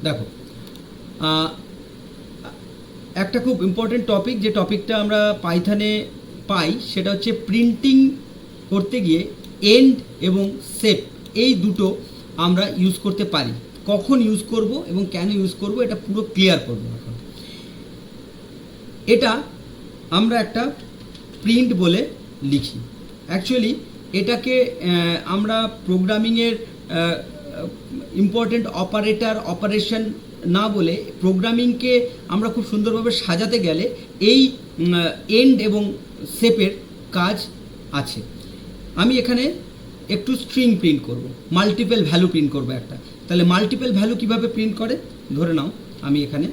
দেখো একটা খুব ইম্পর্টেন্ট টপিক, যে টপিকটা আমরা পাইথনে পাই সেটা হচ্ছে প্রিন্টিং করতে গিয়ে এন্ড এবং সেপ এই দুটো আমরা ইউজ করতে পারি। কখন ইউজ করব এবং কেন ইউজ করব এটা পুরো ক্লিয়ার করব এখন। এটা আমরা একটা প্রিন্ট বলে লিখি। অ্যাকচুয়ালি এটাকে আমরা প্রোগ্রামিংয়ের ইম্পর্টেন্ট অপারেশন না বলে প্রোগ্রামিংকে আমরা খুব সুন্দরভাবে সাজাতে গেলে এই এন্ড এবং সেপের কাজ আছে। আমি এখানে একটু স্ট্রিং প্রিন্ট করব, মাল্টিপল ভ্যালু প্রিন্ট করব একটা। তাহলে মাল্টিপল ভ্যালু কিভাবে প্রিন্ট করে, ধরে নাও আমি এখানে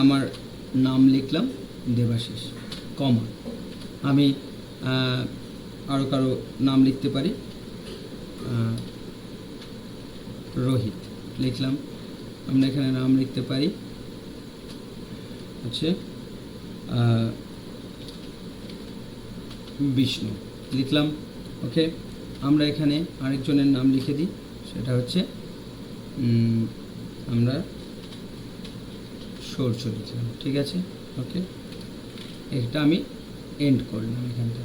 আমার নাম লিখলাম দেবাশিস, কমা আমি আরও কারো নাম লিখতে পারি, রোহিত লিখলাম। আমরা এখানে নাম লিখতে পারি হচ্ছে বিষ্ণু লিখলাম। ওকে, আমরা এখানে আরেকজনের নাম লিখে দিই, সেটা হচ্ছে আমরা সূর্য লিখলাম। ঠিক আছে, ওকে, এটা আমি এন্ড করলাম এখানটা।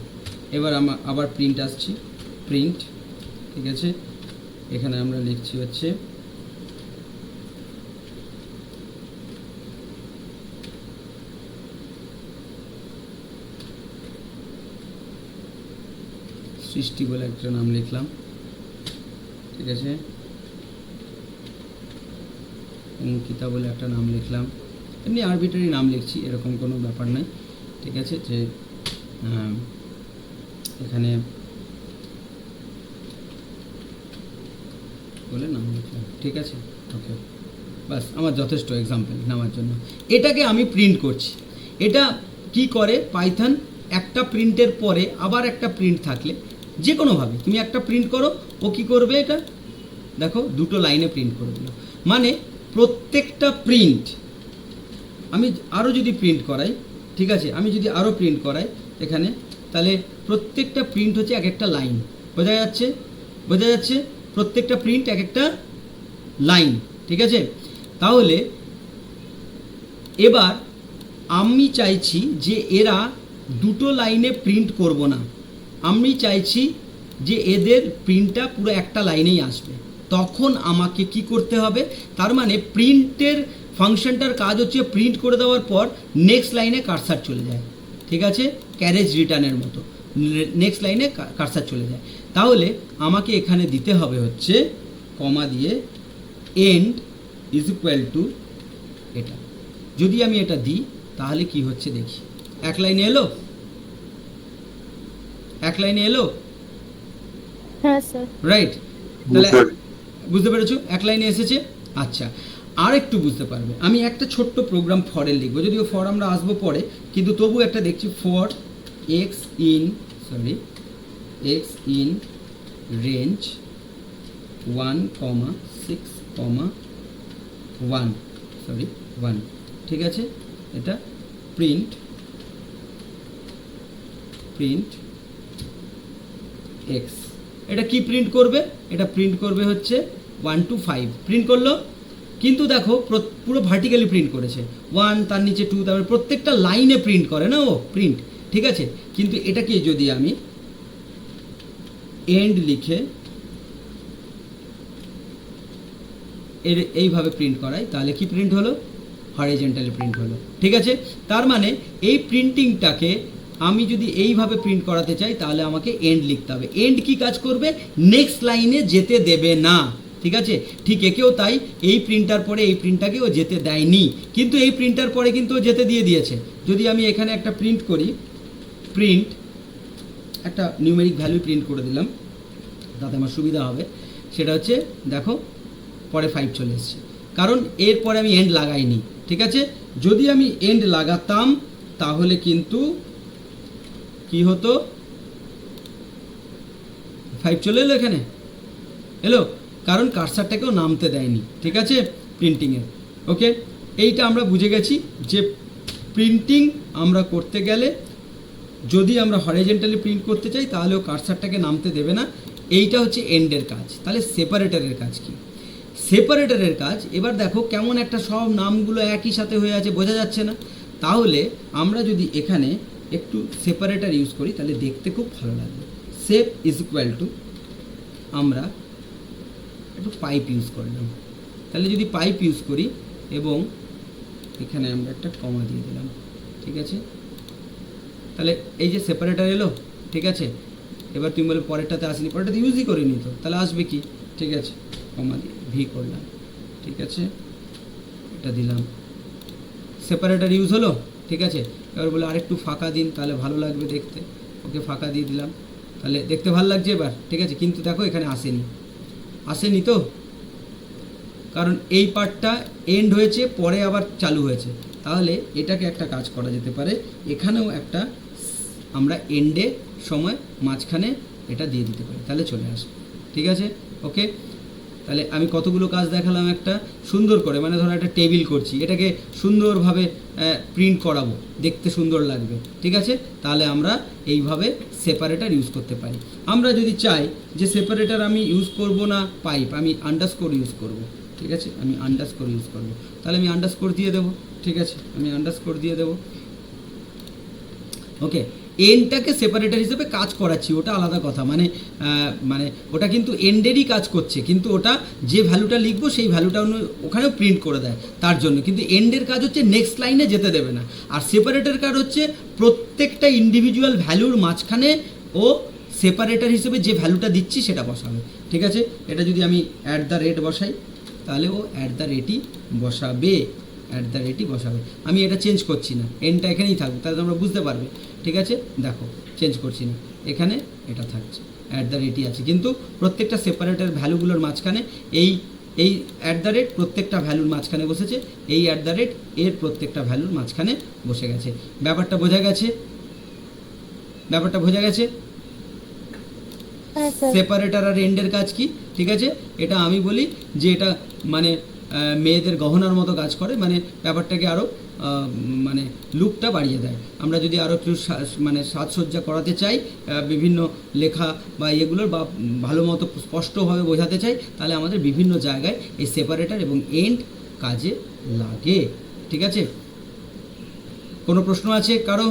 এবার আমার আবার প্রিন্ট আসছি, প্রিন্ট। ঠিক আছে, এখানে আমরা লিখছি হচ্ছে সৃষ্টি বলে একটা নাম লিখলাম। ঠিক আছে, অঙ্কিতা বলে একটা নাম লিখলাম। এমনি আরবিটারি নাম লিখছি, এরকম কোনো ব্যাপার নাই। ঠিক আছে, যে এখানে বলে নাম লিখলাম। ঠিক আছে, ওকে, বাস আমার যথেষ্ট এক্সাম্পল নেওয়ার জন্য। এটাকে আমি প্রিন্ট করছি। এটা কি করে পাইথন, একটা প্রিন্টের পরে আবার একটা প্রিন্ট থাকলে যে কোনোভাবে তুমি একটা প্রিন্ট করো, ও কী করবে, এটা দেখো দুটো লাইনে প্রিন্ট করে দিল। মানে প্রত্যেকটা প্রিন্ট আমি আরও যদি প্রিন্ট করাই, ঠিক আছে, আমি যদি আরও প্রিন্ট করাই এখানে, তাহলে প্রত্যেকটা প্রিন্ট হচ্ছে এক একটা লাইন। বোঝা যাচ্ছে প্রত্যেকটা প্রিন্ট এক একটা লাইন। ঠিক আছে, তাহলে এবার আমি চাইছি যে এরা দুটো লাইনে প্রিন্ট করব না, আমি চাইছি যে এদের প্রিন্টটা পুরো একটা লাইনেই আসবে। তখন আমাকে কি করতে হবে, তার মানে প্রিন্টের ফাংশনটার কাজ হচ্ছে প্রিন্ট করে দেওয়ার পর নেক্সট লাইনে কার্সার চলে যায়। ঠিক আছে, ক্যারেজ রিটার্নের মতো নেক্সট লাইনে কার্সার চলে যায়। তাহলে আমাকে এখানে দিতে হবে হচ্ছে কমা দিয়ে এন্ড ইজ ইকুয়াল টু এটা। যদি আমি এটা দিই তাহলে কি হচ্ছে দেখি, এক লাইনে এলো, হ্যাঁ স্যার, রাইট? তাহলে বুঝতে পেরেছো, এক লাইনে এসেছে। আচ্ছা, আর একটু বুঝতে পারবে। আমি একটা ছোট্ট প্রোগ্রাম ফরের লিখবো, যদিও ফর আমরা আসবো পরে, কিন্তু তবু একটা দেখছি ফর এক্স ইন রেঞ্জ 1,6,1 ঠিক আছে, এটা প্রিন্ট এক্স। এটা কি প্রিন্ট করবে, এটা প্রিন্ট করবে হচ্ছে 1 to 5 প্রিন্ট করলো। কিন্তু দেখো পুরো ভার্টিক্যালি প্রিন্ট করেছে, 1 তার নিচে 2, তারপরে প্রত্যেকটা লাইনে প্রিন্ট করে না ও প্রিন্ট। ঠিক আছে, কিন্তু এটাকে যদি আমি এন্ড লিখে এইভাবে প্রিন্ট করাই, তাহলে কি প্রিন্ট হলো, হরিজন্টালি প্রিন্ট হলো। ঠিক আছে, তার মানে এই প্রিন্টিংটাকে আমি যদি এইভাবে প্রিন্ট করাতে চাই তাহলে আমাকে এন্ড লিখতে হবে। এন্ড কি কাজ করবে, নেক্সট লাইনে যেতে দেবে না। ঠিক আছে, ঠিক একেও তাই, এই প্রিন্টার পরে এই প্রিন্টটাকে ও যেতে দেয়নি, কিন্তু এই প্রিন্টার পরে কিন্তু ও যেতে দিয়েছে। যদি আমি এখানে একটা প্রিন্ট করি, প্রিন্ট একটা নিউমেরিক ভ্যালু প্রিন্ট করে দিলাম, তাতে আমার সুবিধা হবে। সেটা হচ্ছে দেখো পরে 5 চলে এসছে, কারণ এরপরে আমি এন্ড লাগাইনি। ঠিক আছে, যদি আমি এন্ড লাগাতাম তাহলে কিন্তু কি হতো, 5 চলে এলো, এখানে এলো, কারণ কার্সারটাকেও নামতে দেয়নি। ঠিক আছে, প্রিন্টিংয়ের। ওকে, এইটা আমরা বুঝে গেছি যে প্রিন্টিং আমরা করতে গেলে যদি আমরা হরিজন্টালি প্রিন্ট করতে চাই তাহলেও কার্সারটাকে নামতে দেবে না। এইটা হচ্ছে এন্ডের কাজ। তাহলে সেপারেটরের কাজ কি? সেপারেটরের কাজ এবার দেখো কেমন একটা সব নামগুলো একই সাথে হয়ে আছে, বোঝা যাচ্ছে না? তাহলে আমরা যদি এখানে একটু সেপারেটর ইউজ করি তাহলে দেখতে খুব ভালো লাগবে। সেপ ইজ ইকুয়াল টু আমরা একটু পাইপ ইউজ করলাম। তাহলে যদি পাইপ ইউজ করি এবং এখানে আমরা একটা কমা দিয়ে দিলাম, ঠিক আছে? তাহলে এই যে সেপারেটর এলো, ঠিক আছে? এবার তুমি বলে পরেরটাতে আসেনি, পরেরটাতে ইউজই করিনি তো, তাহলে আসবে কি? ঠিক আছে, কমা দিয়ে ভি করলাম, ঠিক আছে? এটা দিলাম, সেপারেটর ইউজ হলো, ঠিক আছে? এবার বলে আরেকটু ফাঁকা দিন তাহলে ভালো লাগবে দেখতে। ওকে, ফাঁকা দিয়ে দিলাম, তাহলে দেখতে ভালো লাগছে এবার, ঠিক আছে? কিন্তু দেখো এখানে আসেনি তো, কারণ এই পার্টটা এন্ড হয়েছে, পরে আবার চালু হয়েছে। তাহলে এটাকে একটা কাজ করা যেতে পারে, এখানেও একটা আমরা এন্ডে সময় মাঝখানে এটা দিয়ে দিতে পারি, তাহলে চলে আসবে, ঠিক আছে? ওকে, তাহলে আমি কতগুলো কাজ দেখালাম, একটা সুন্দর করে, মানে ধরো একটা টেবিল করছি, এটাকে সুন্দরভাবে প্রিন্ট করাবো, দেখতে সুন্দর লাগবে, ঠিক আছে? তাহলে আমরা এইভাবে সেপারেটর ইউজ করতে পারি। আমরা যদি চাই যে সেপারেটর আমি ইউজ করব না পাইপ, আমি আন্ডারস্কোর ইউজ করব, ঠিক আছে? আমি আন্ডারস্কোর ইউজ করব, তাহলে আমি আন্ডারস্কোর দিয়ে দেবো, ঠিক আছে? আমি আন্ডারস্কোর দিয়ে দেবো। ওকে, এন্ডটাকে সেপারেটর হিসেবে কাজ করাচ্ছি, ওটা আলাদা কথা, মানে ওটা কিন্তু এন্ডেরই কাজ করছে, কিন্তু ওটা যে ভ্যালুটা লিখবো সেই ভ্যালুটা ওখানেও প্রিন্ট করে দেয় তার জন্য, কিন্তু এন্ডের কাজ হচ্ছে নেক্সট লাইনে যেতে দেবে না। আর সেপারেটর কাজ হচ্ছে প্রত্যেকটা ইন্ডিভিজুয়াল ভ্যালুর মাঝখানে ও সেপারেটর হিসেবে যে ভ্যালুটা দিচ্ছি সেটা বসাবে, ঠিক আছে? এটা যদি আমি অ্যাট দ্য রেট বসাই তাহলে ও অ্যাট দ্য রেটই বসাবে, অ্যাট দ্য রেটই বসাবে। আমি এটা চেঞ্জ করছি না, এনটা এখানেই থাকবে, তাহলে তোমরা বুঝতে পারবে, ঠিক আছে? দেখো চেঞ্জ করছি না, এখানে এটা থাকছে, অ্যাট দ্য রেটই আছে, কিন্তু প্রত্যেকটা সেপারেটের ভ্যালুগুলোর মাঝখানে এই এই অ্যাট দ্য রেট প্রত্যেকটা ভ্যালুর মাঝখানে বসেছে, এই অ্যাট দ্য রেট এর প্রত্যেকটা ভ্যালুর মাঝখানে বসে গেছে। ব্যাপারটা বোঝা গেছে? ব্যাপারটা বোঝা গেছে? সেপারেটর আর এন্ডের কাজ কি, ঠিক আছে? এটা আমি বলি যে এটা মানে মেয়েদের গহনার মতো কাজ করে, মানে ব্যাপারটাকে আরও মানে লুকটা বাড়িয়ে দেয়। আমরা যদি আরও একটু মানে সাজসজ্জা করাতে চাই, বিভিন্ন লেখা বা এগুলোর বা ভালো মতো স্পষ্টভাবে বোঝাতে চাই, তাহলে আমাদের বিভিন্ন জায়গায় এই সেপারেটর এবং এন্ড কাজে লাগে, ঠিক আছে? কোনো প্রশ্ন আছে কারো?